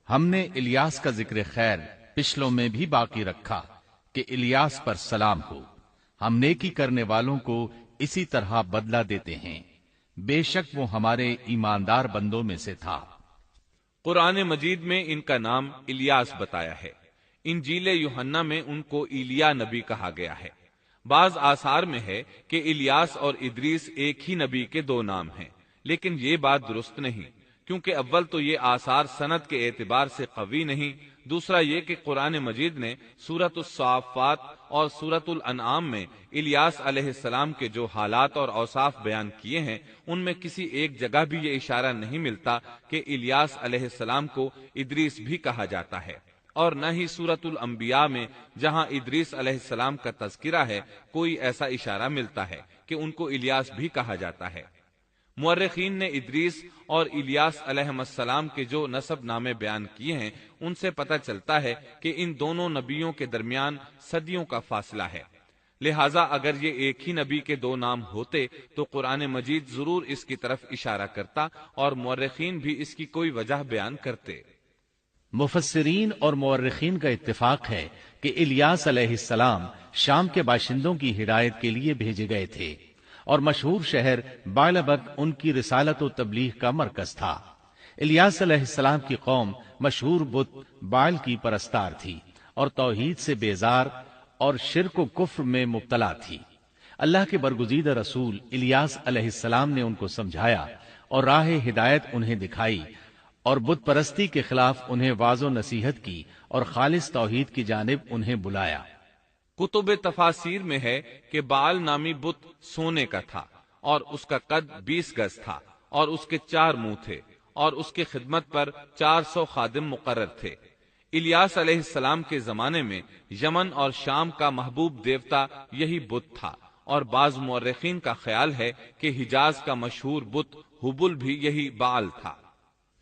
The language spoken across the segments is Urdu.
ہم نے الیاس کا ذکر خیر پچھلوں میں بھی باقی رکھا کہ الیاس پر سلام ہو، ہم نیکی کرنے والوں کو اسی طرح بدلہ دیتے ہیں، بے شک وہ ہمارے ایماندار بندوں میں سے تھا۔ قرآن مجید میں ان کا نام الیاس بتایا ہے، انجیل یوحنا میں ان کو ایلیا نبی کہا گیا ہے۔ بعض آثار میں ہے کہ الیاس اور ادریس ایک ہی نبی کے دو نام ہیں، لیکن یہ بات درست نہیں، کیونکہ اول تو یہ آثار سند کے اعتبار سے قوی نہیں، دوسرا یہ کہ قرآن مجید نے سورۃ الصافات اور سورۃ الانعام میں الیاس علیہ السلام کے جو حالات اور اوصاف بیان کیے ہیں ان میں کسی ایک جگہ بھی یہ اشارہ نہیں ملتا کہ الیاس علیہ السلام کو ادریس بھی کہا جاتا ہے، اور نہ ہی سورۃ الانبیاء میں جہاں ادریس علیہ السلام کا تذکرہ ہے کوئی ایسا اشارہ ملتا ہے کہ ان کو الیاس بھی کہا جاتا ہے۔ مورخین نے ادریس اور الیاس علیہ السلام کے جو نسب نامے بیان کیے ہیں ان سے پتہ چلتا ہے کہ ان دونوں نبیوں کے درمیان صدیوں کا فاصلہ ہے، لہٰذا اگر یہ ایک ہی نبی کے دو نام ہوتے تو قرآن مجید ضرور اس کی طرف اشارہ کرتا اور مورخین بھی اس کی کوئی وجہ بیان کرتے۔ مفسرین اور مورخین کا اتفاق ہے کہ الیاس علیہ السلام شام کے باشندوں کی ہدایت کے لیے بھیجے گئے تھے، اور مشہور شہر بعلبک ان کی رسالت و تبلیغ کا مرکز تھا۔ الیاس علیہ السلام کی قوم مشہور بت بعل کی پرستار تھی اور توحید سے بیزار اور شرک و کفر میں مبتلا تھی۔ اللہ کے برگزیدہ رسول الیاس علیہ السلام نے ان کو سمجھایا اور راہ ہدایت انہیں دکھائی، اور بت پرستی کے خلاف انہیں واض و نصیحت کی اور خالص توحید کی جانب انہیں بلایا۔ کتب تفاسیر میں ہے کہ بعل نامی بت سونے کا تھا اور اس کا قد 20 گز تھا اور اس کے 4 منہ تھے اور اس کی خدمت پر 400 خادم مقرر تھے۔ الیاس علیہ السلام کے زمانے میں یمن اور شام کا محبوب دیوتا یہی بت تھا، اور بعض مورخین کا خیال ہے کہ حجاز کا مشہور بت حبل بھی یہی بعل تھا۔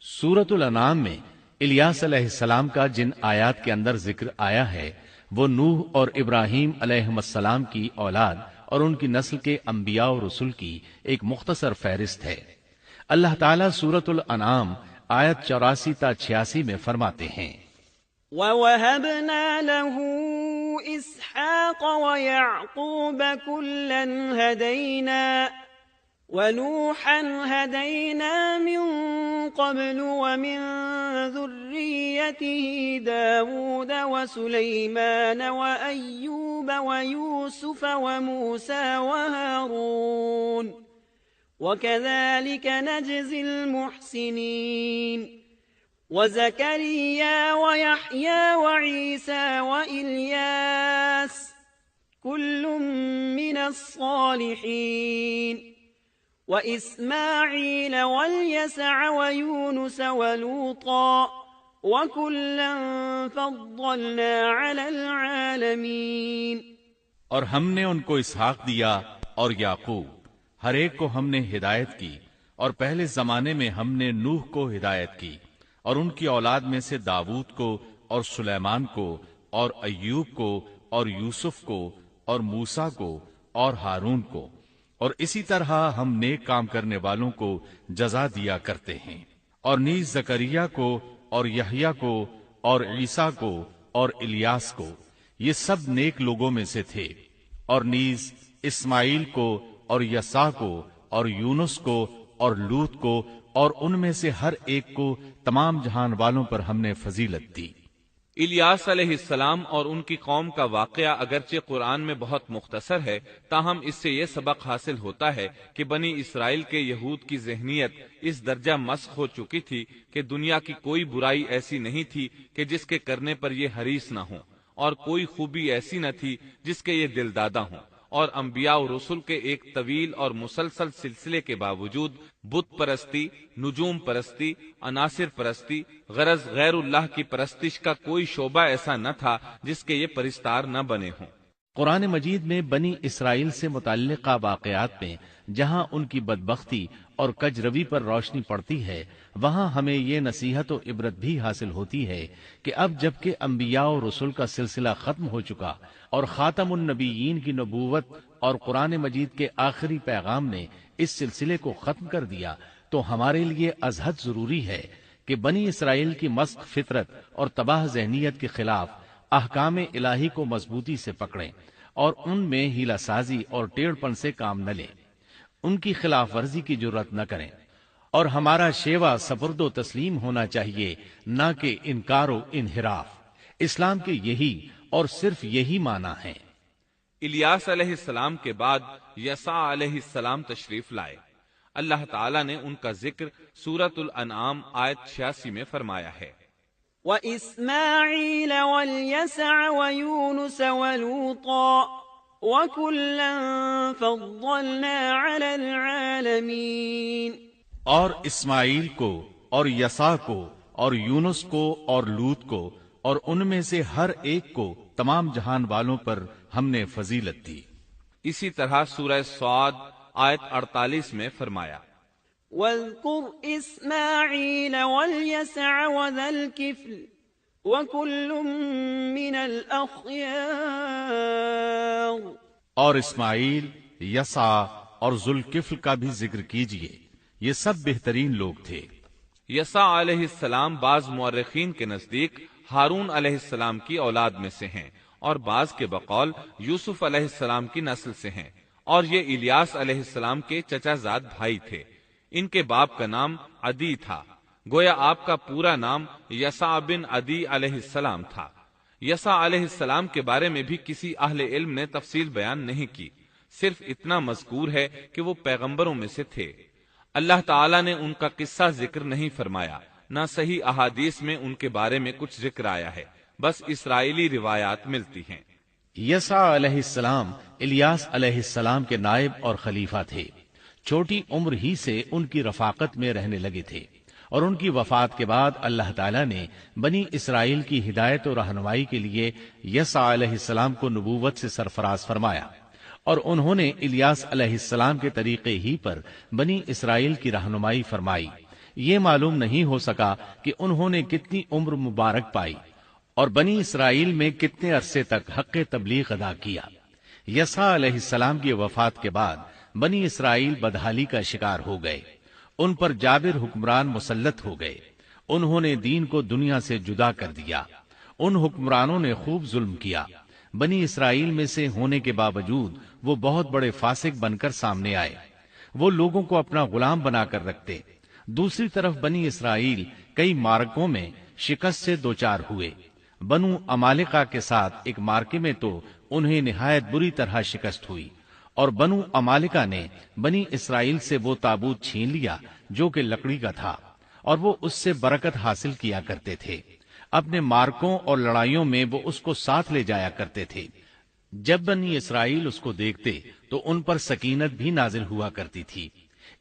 سورۃ الانعام میں الیاس علیہ السلام کا جن آیات کے اندر ذکر آیا ہے وہ نوح اور ابراہیم علیہ السلام کی اولاد اور ان کی نسل کے انبیاء و رسل کی ایک مختصر فہرست ہے۔ اللہ تعالیٰ سورۃ الانعام آیت 84 تا 86 میں فرماتے ہیں، وَوَهَبْنَا لَهُ إِسْحَاقَ وَيَعْقُوبَ كُلًّا هَدَيْنَا وَنُوحًا هَدَيْنَا مِن قَبْلُ وَمِن ذُرِّيَّتِهِ دَاوُودَ وَسُلَيْمَانَ وَأَيُّوبَ وَيُوسُفَ وَمُوسَى وَهَارُونَ وَكَذَلِكَ نَجْزِي الْمُحْسِنِينَ وَزَكَرِيَّا وَيَحْيَىٰ وَعِيسَىٰ وَإِلْيَاسَ كُلٌّ مِّنَ الصَّالِحِينَ وَإِسْمَاعِيلَ وَالْيَسَعَ وَيُونُسَ وَلُوطًا وَكُلًّا فَضَّلْنَا عَلَى الْعَالَمِينَ۔ اور ہم نے ان کو اسحاق دیا اور یعقوب، ہر ایک کو ہم نے ہدایت کی، اور پہلے زمانے میں ہم نے نوح کو ہدایت کی، اور ان کی اولاد میں سے داود کو اور سلیمان کو اور ایوب کو اور یوسف کو اور موسیٰ کو اور ہارون کو، اور اسی طرح ہم نیک کام کرنے والوں کو جزا دیا کرتے ہیں۔ اور نیز زکریا کو اور یحییٰ کو اور عیسیٰ کو اور الیاس کو، یہ سب نیک لوگوں میں سے تھے، اور نیز اسماعیل کو اور یسع کو اور یونس کو اور لوط کو، اور ان میں سے ہر ایک کو تمام جہان والوں پر ہم نے فضیلت دی۔ الیاس علیہ السلام اور ان کی قوم کا واقعہ اگرچہ قرآن میں بہت مختصر ہے، تاہم اس سے یہ سبق حاصل ہوتا ہے کہ بنی اسرائیل کے یہود کی ذہنیت اس درجہ مسخ ہو چکی تھی کہ دنیا کی کوئی برائی ایسی نہیں تھی کہ جس کے کرنے پر یہ حریص نہ ہوں، اور کوئی خوبی ایسی نہ تھی جس کے یہ دل دادہ ہوں، اور انبیاء و رسل کے ایک طویل اور مسلسل سلسلے کے باوجود بت پرستی، نجوم پرستی، عناصر پرستی، غرض غیر اللہ کی پرستش کا کوئی شعبہ ایسا نہ تھا جس کے یہ پرستار نہ بنے ہوں۔ قرآن مجید میں بنی اسرائیل سے متعلقہ واقعات میں جہاں ان کی بدبختی اور کج روی پر روشنی پڑتی ہے، وہاں ہمیں یہ نصیحت و عبرت بھی حاصل ہوتی ہے کہ اب جبکہ انبیاء و رسل کا سلسلہ ختم ہو چکا اور خاتم النبیین کی نبوت اور قرآن مجید کے آخری پیغام نے اس سلسلے کو ختم کر دیا، تو ہمارے لیے ازحد ضروری ہے کہ بنی اسرائیل کی مسخ فطرت اور تباہ ذہنیت کے خلاف احکام الہی کو مضبوطی سے پکڑیں اور ان میں ہیلا سازی اور ٹیڑھ پن سے کام نہ لیں، ان کی خلاف ورزی کی جرت نہ کریں، اور ہمارا شیوا سپرد و تسلیم ہونا چاہیے، نہ کہ انکار و انحراف۔ اسلام کے یہی اور صرف یہی معنی ہے۔ الیاس علیہ السلام کے بعد یسع علیہ السلام تشریف لائے۔ اللہ تعالیٰ نے ان کا ذکر سورۃ الانعام آیت 86 میں فرمایا ہے، وَإِسْمَاعِيلَ وَالْيَسَعَ وَيُونُسَ وَلُوطًا وَكُلًّا فَضَّلْنَا عَلَى الْعَالَمِينَ۔ اور اسماعیل کو اور یسع کو اور یونس کو اور لوط کو اور ان میں سے ہر ایک کو تمام جہان والوں پر ہم نے فضیلت دی۔ اسی طرح سورہ صاد آیت 48 میں فرمایا، وَاذْكُرْ إِسْمَاعِيلَ وَالْيَسَعَ وَذَا الْكِفْلِ وَكُلٌّ مِّنَ الْأَخْيَارِ۔ اور اسماعیل، یسع اور ذوالکفل کا بھی ذکر کیجئے، یہ سب بہترین لوگ تھے۔ یسع علیہ السلام بعض مورخین کے نزدیک ہارون علیہ السلام کی اولاد میں سے ہیں، اور بعض کے بقول یوسف علیہ السلام کی نسل سے ہیں، اور یہ الیاس علیہ السلام کے چچا زاد بھائی تھے۔ ان کے باپ کا نام عدی تھا، گویا آپ کا پورا نام یسع بن عدی علیہ السلام تھا۔ یسع علیہ السلام کے بارے میں بھی کسی اہل علم نے تفصیل بیان نہیں کی، صرف اتنا مذکور ہے کہ وہ پیغمبروں میں سے تھے۔ اللہ تعالیٰ نے ان کا قصہ ذکر نہیں فرمایا، نہ صحیح احادیث میں ان کے بارے میں کچھ ذکر آیا ہے، بس اسرائیلی روایات ملتی ہیں۔ یسع علیہ السلام الیاس علیہ السلام کے نائب اور خلیفہ تھے۔ چھوٹی عمر ہی سے ان کی رفاقت میں رہنے لگے تھے، اور ان کی وفات کے بعد اللہ تعالیٰ نے بنی اسرائیل کی ہدایت و رہنمائی کے لیے یسع علیہ السلام کو نبوت سے سرفراز فرمایا، اور انہوں نے الیاس علیہ السلام کے طریقے ہی پر بنی اسرائیل کی رہنمائی فرمائی۔ یہ معلوم نہیں ہو سکا کہ انہوں نے کتنی عمر مبارک پائی اور بنی اسرائیل میں کتنے عرصے تک حق تبلیغ ادا کیا۔ یسع علیہ السلام کی وفات کے بعد بنی اسرائیل بدحالی کا شکار ہو گئے، ان پر جابر حکمران مسلط ہو گئے، انہوں نے دین کو دنیا سے جدا کر دیا۔ ان حکمرانوں نے خوب ظلم کیا۔ بنی اسرائیل میں سے ہونے کے باوجود وہ بہت بڑے فاسق بن کر سامنے آئے، وہ لوگوں کو اپنا غلام بنا کر رکھتے۔ دوسری طرف بنی اسرائیل کئی مارکوں میں شکست سے دوچار ہوئے۔ بنو عمالقہ کے ساتھ ایک مارکے میں تو انہیں نہایت بری طرح شکست ہوئی، اور بنو عمالقہ نے بنی اسرائیل سے وہ تابوت چھین لیا جو کہ لکڑی کا تھا، اور وہ اس سے برکت حاصل کیا کرتے تھے۔ اپنے مارکوں اور لڑائیوں میں وہ اس کو ساتھ لے جایا کرتے تھے۔ جب بنی اسرائیل اس کو دیکھتے تو ان پر سکینت بھی نازل ہوا کرتی تھی۔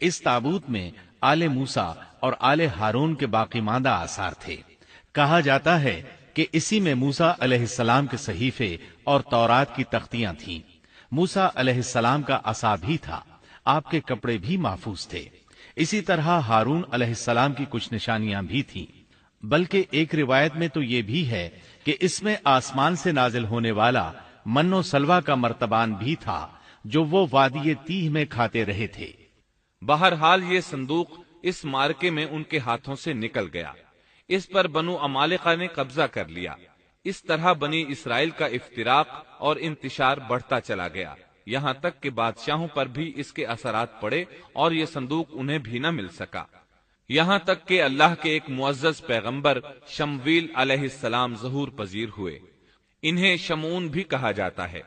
اس تابوت میں آل موسیٰ اور آل ہارون کے باقی ماندہ آثار تھے۔ کہا جاتا ہے کہ اسی میں موسیٰ علیہ السلام کے صحیفے اور تورات کی تختیاں تھیں۔ موسیٰ علیہ السلام کا عصا بھی تھا، آپ کے کپڑے بھی محفوظ تھے۔ اسی طرح ہارون علیہ السلام کی کچھ نشانیاں بھی تھیں، بلکہ ایک روایت میں تو یہ بھی ہے کہ اس میں آسمان سے نازل ہونے والا من و سلوہ کا مرتبان بھی تھا جو وہ وادی تیہ میں کھاتے رہے تھے۔ بہرحال یہ صندوق اس مارکے میں ان کے ہاتھوں سے نکل گیا، اس پر بنو عمالقہ نے قبضہ کر لیا۔ اس طرح بنی اسرائیل کا افتراق اور انتشار بڑھتا چلا گیا، یہاں تک کہ بادشاہوں پر بھی اس کے اثرات پڑے اور یہ صندوق انہیں بھی نہ مل سکا، یہاں تک کہ اللہ کے ایک معزز پیغمبر شمویل علیہ السلام ظہور پذیر ہوئے۔ انہیں شمعون بھی کہا جاتا ہے۔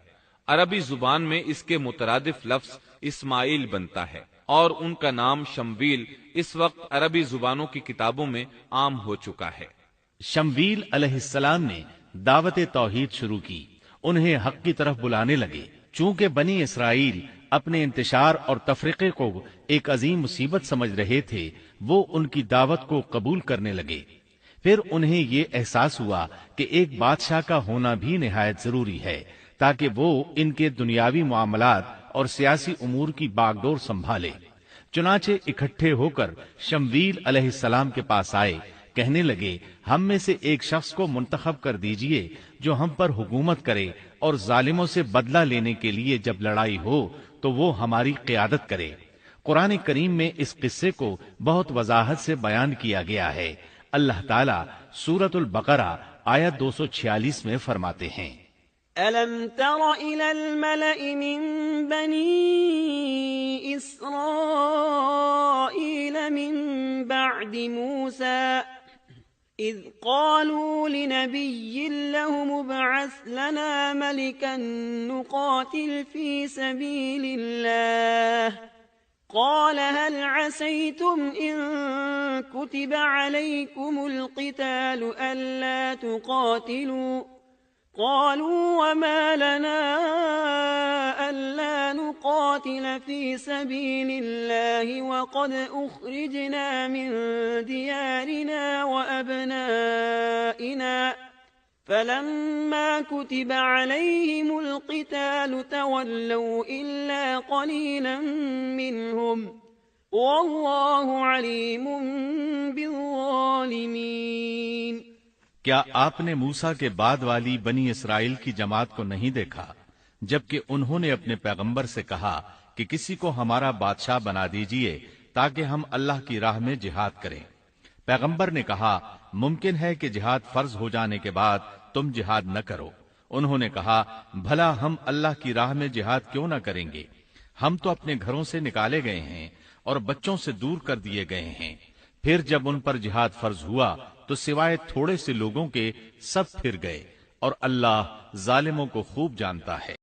عربی زبان میں اس کے مترادف لفظ اسماعیل بنتا ہے، اور ان کا نام شمویل اس وقت عربی زبانوں کی کتابوں میں عام ہو چکا ہے۔ شمویل علیہ السلام نے دعوت توحید شروع کی، انہیں حق کی طرف بلانے لگے۔ چونکہ بنی اسرائیل اپنے انتشار اور تفرقے کو ایک عظیم مصیبت سمجھ رہے تھے، وہ ان کی دعوت کو قبول کرنے لگے۔ پھر انہیں یہ احساس ہوا کہ ایک بادشاہ کا ہونا بھی نہایت ضروری ہے تاکہ وہ ان کے دنیاوی معاملات اور سیاسی امور کی باغ ڈور سنبھالے۔ چنانچہ اکٹھے ہو کر شمویل علیہ السلام کے پاس آئے، کہنے لگے، ہم میں سے ایک شخص کو منتخب کر دیجئے جو ہم پر حکومت کرے اور ظالموں سے بدلہ لینے کے لیے جب لڑائی ہو تو وہ ہماری قیادت کرے۔ قرآن کریم میں اس قصے کو بہت وضاحت سے بیان کیا گیا ہے۔ اللہ تعالیٰ سورۃ البقرہ آیت 246 میں فرماتے ہیں، ألم تر إلى الملأ من بني إسرائيل من بعد موسى إذ قالوا لنبي له ابعث لنا ملكا نقاتل في سبيل الله قال هل عسيتم إن كتب عليكم القتال ألا تقاتلوا قالوا وما لنا ألا نقاتل في سبيل الله وقد أخرجنا من ديارنا وأبنائنا فلما كتب عليهم القتال تولوا إلا قليلا منهم والله عليم بالظالمين۔ کیا آپ نے موسیٰ کے بعد والی بنی اسرائیل کی جماعت کو نہیں دیکھا جبکہ انہوں نے اپنے پیغمبر سے کہا کہ کسی کو ہمارا بادشاہ بنا دیجئے تاکہ ہم اللہ کی راہ میں جہاد کریں۔ پیغمبر نے کہا ممکن ہے کہ جہاد فرض ہو جانے کے بعد تم جہاد نہ کرو۔ انہوں نے کہا بھلا ہم اللہ کی راہ میں جہاد کیوں نہ کریں گے؟ ہم تو اپنے گھروں سے نکالے گئے ہیں اور بچوں سے دور کر دیے گئے ہیں۔ پھر جب ان پر جہاد فرض ہوا تو سوائے تھوڑے سے لوگوں کے سب پھر گئے، اور اللہ ظالموں کو خوب جانتا ہے۔